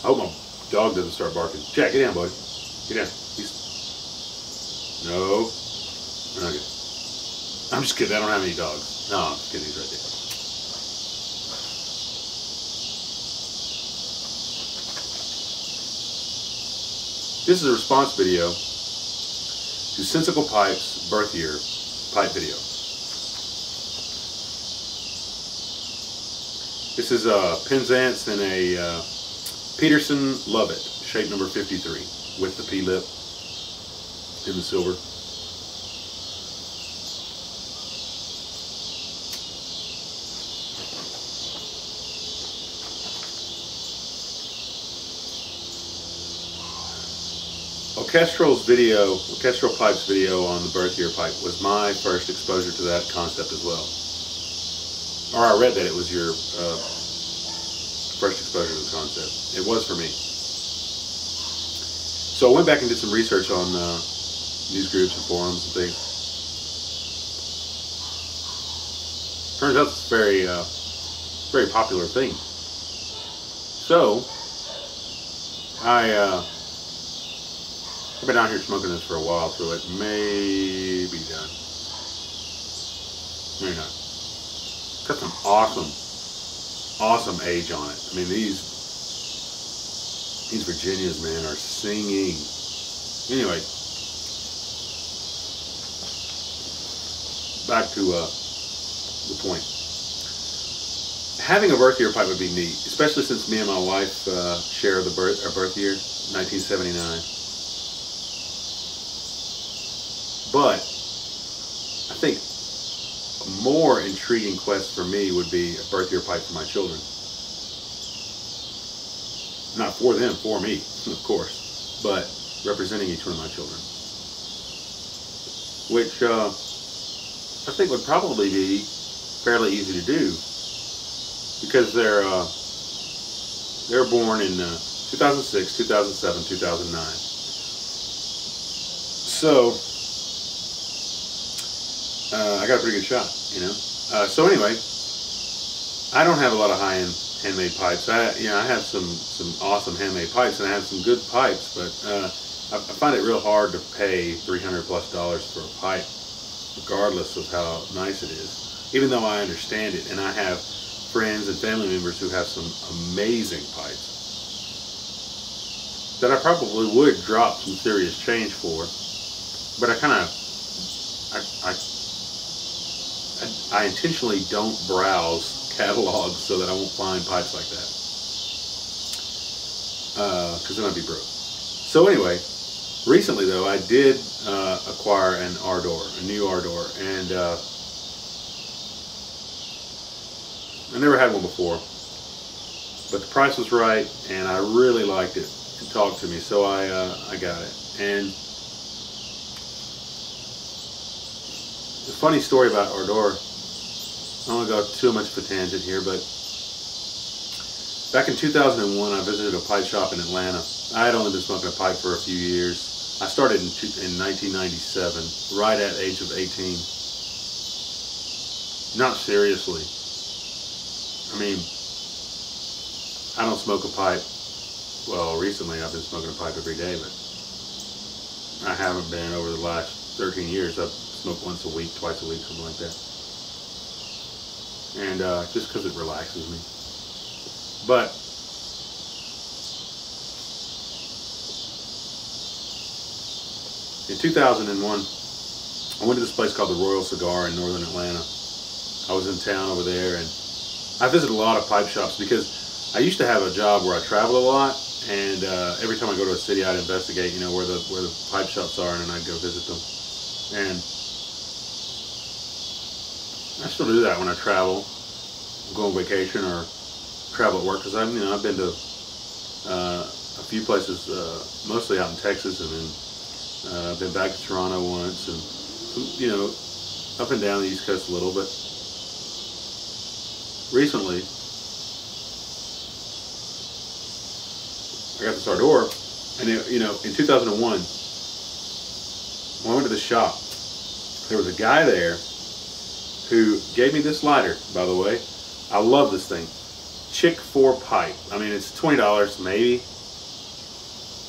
hope my dog doesn't start barking. Jack, get down, buddy. Get down. No. Okay. I'm just kidding. I don't have any dogs. No, I'm just kidding. He's right there. This is a response video to SensicalPipe's birth year pipe video. This is a Penzance and a Peterson Lovett, shape number 53, with the P-lip in the silver. Orchestral Pipe's video on the birth year pipe was my first exposure to that concept as well. Or I read that it was your first exposure to the concept. It was for me. So I went back and did some research on news groups and forums and things. Turns out it's a very popular thing. So I've been out here smoking this for a while, so it may be done. Maybe not. Got some awesome age on it. I mean, these Virginias, man, are singing. Anyway, back to the point. Having a birth year pipe would be neat, especially since me and my wife share our birth year, 1979. But I think a more intriguing quest for me would be a birth year pipe for my children. Not for them, for me, of course, but representing each one of my children. Which I think would probably be fairly easy to do, because they're born in 2006, 2007, 2009. So I got a pretty good shot, you know. So anyway, I don't have a lot of high-end handmade pipes. I have some awesome handmade pipes, and I have some good pipes, but I find it real hard to pay $300+ for a pipe, regardless of how nice it is. Even though I understand it, and I have friends and family members who have some amazing pipes that I probably would drop some serious change for, but I intentionally don't browse catalogs so that I won't find pipes like that, because then I'd be broke. So anyway, recently though, I did acquire an R-door, a new R-door, and I never had one before, but the price was right, and I really liked it. It talked to me, so I got it. And the funny story about R-door, I don't want to go too much of a tangent here, but back in 2001, I visited a pipe shop in Atlanta. I had only been smoking a pipe for a few years. I started in 1997, right at the age of 18. Not seriously. I mean, I don't smoke a pipe. Well, recently I've been smoking a pipe every day, but I haven't been over the last 13 years. I've smoked once a week, twice a week, something like that. And just because it relaxes me. But in 2001, I went to this place called the Royal Cigar in northern Atlanta. I was in town over there, and I visited a lot of pipe shops because I used to have a job where I traveled a lot, and every time I go to a city, I'd investigate, you know, where the pipe shops are, and then I'd go visit them. And I still do that when I travel, go on vacation or travel at work, because I've been to a few places, mostly out in Texas, and then I've been back to Toronto once, and you know, up and down the East Coast a little. But recently, I got this R-door, and you know, in 2001, when I went to the shop, there was a guy there who gave me this lighter. By the way, I love this thing, Chick 4 pipe. I mean, it's $20 maybe,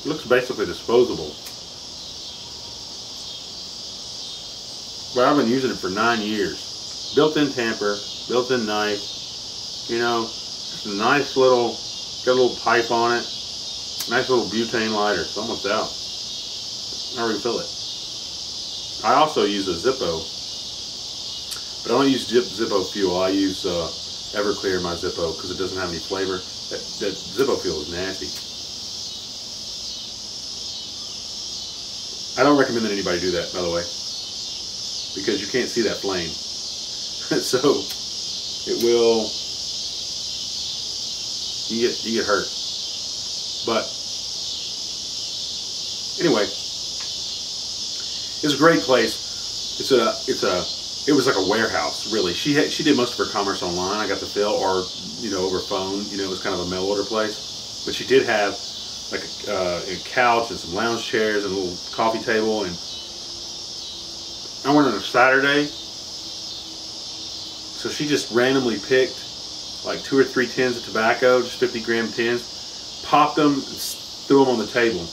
It looks basically disposable. But I've been using it for 9 years. Built-in tamper, built-in knife. You know, just a nice little, got a little pipe on it. Nice little butane lighter. It's almost out. I'll refill it. I also use a Zippo. But I don't use Zippo fuel. I use Everclear in my Zippo because it doesn't have any flavor. That Zippo fuel is nasty. I don't recommend that anybody do that, by the way, because you can't see that flame. So it will, you get hurt. But anyway, it's a great place. It was like a warehouse, really. She did most of her commerce online. I got the fill, or over phone. It was kind of a mail order place. But she did have like a couch and some lounge chairs and a little coffee table. And I went on a Saturday, so she just randomly picked like 2 or 3 tins of tobacco, just 50-gram tins, popped them, and threw them on the table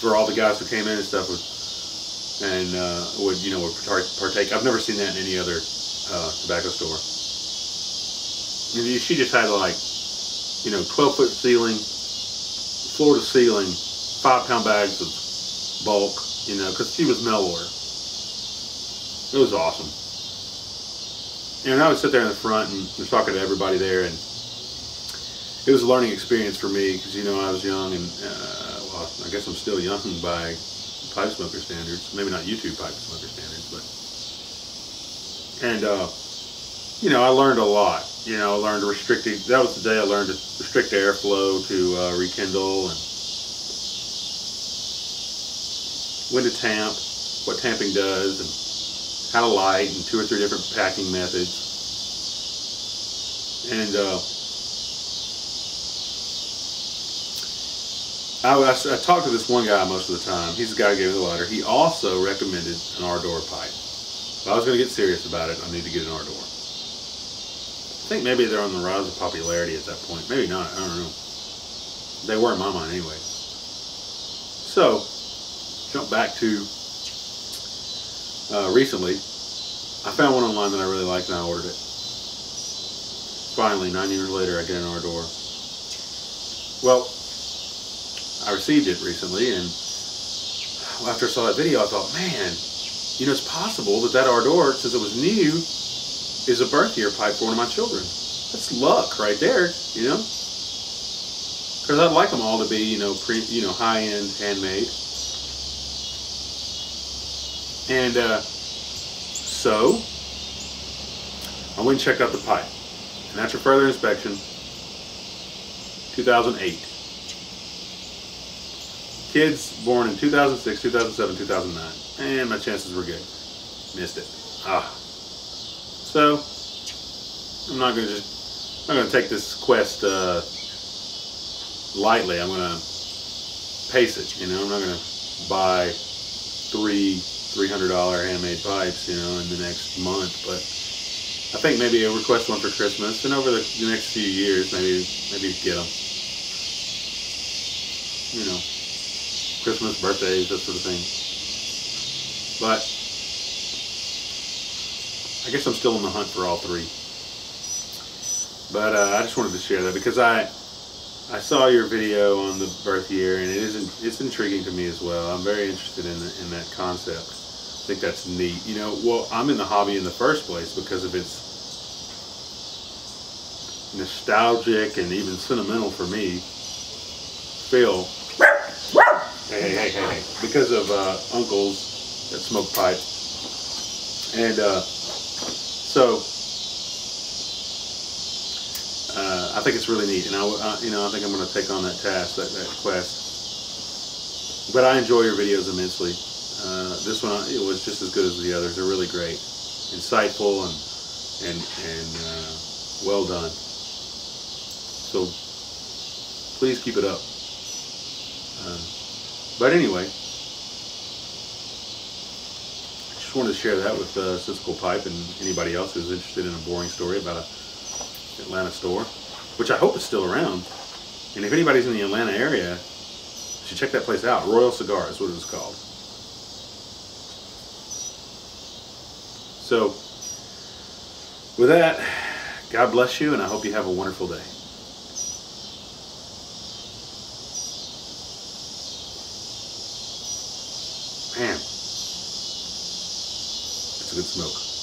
for all the guys who came in and stuff. And would partake. I've never seen that in any other tobacco store. And she just had like 12-foot ceiling, floor to ceiling, 5-pound bags of bulk. Because she was mail order. It was awesome. And I would sit there in the front and was talking to everybody there, and it was a learning experience for me because I was young, and well, I guess I'm still young by pipe smoker standards, maybe not YouTube pipe smoker standards, but I learned a lot. I learned to restrict it. That was the day I learned to restrict airflow to rekindle, and when to tamp, what tamping does, and how to light, and 2 or 3 different packing methods. And I talked to this one guy most of the time. He's the guy who gave me the lighter. He also recommended an Ardor pipe. If I was going to get serious about it, I need to get an Ardor. I think maybe they're on the rise of popularity at that point. Maybe not. I don't know. They were in my mind anyway. So, jump back to recently. I found one online that I really liked and I ordered it. Finally, 9 years later, I get an Ardor. Well, I received it recently, and after I saw that video, I thought, man, it's possible that Ardor, since it was new, is a birth year pipe for one of my children. That's luck right there, because I'd like them all to be, high-end, handmade. And so I went and checked out the pipe, and after further inspection, 2008. Kids born in 2006, 2007, 2009. And my chances were good. Missed it. So I'm not gonna take this quest lightly. I'm gonna pace it. I'm not gonna buy 3 $300 handmade pipes, in the next month. But I think maybe I'll request one for Christmas, and over the next few years, maybe get them. Christmas, birthdays, that sort of thing. But I guess I'm still on the hunt for all 3. But I just wanted to share that because I saw your video on the birth year, and it's intriguing to me as well. I'm very interested in that concept. I think that's neat. Well, I'm in the hobby in the first place because of its nostalgic and even sentimental for me feel. Hey. Because of uncles that smoke pipe. And so I think it's really neat. And I think I'm going to take on that task, that quest. But I enjoy your videos immensely. This one, it was just as good as the others. They're really great. Insightful and well done. So please keep it up. But anyway, I just wanted to share that with SensicalPipe and anybody else who's interested in a boring story about an Atlanta store, which I hope is still around. And if anybody's in the Atlanta area, You should check that place out. Royal Cigar is what it was called. So, with that, God bless you, and I hope you have a wonderful day. Man, it's a good smoke.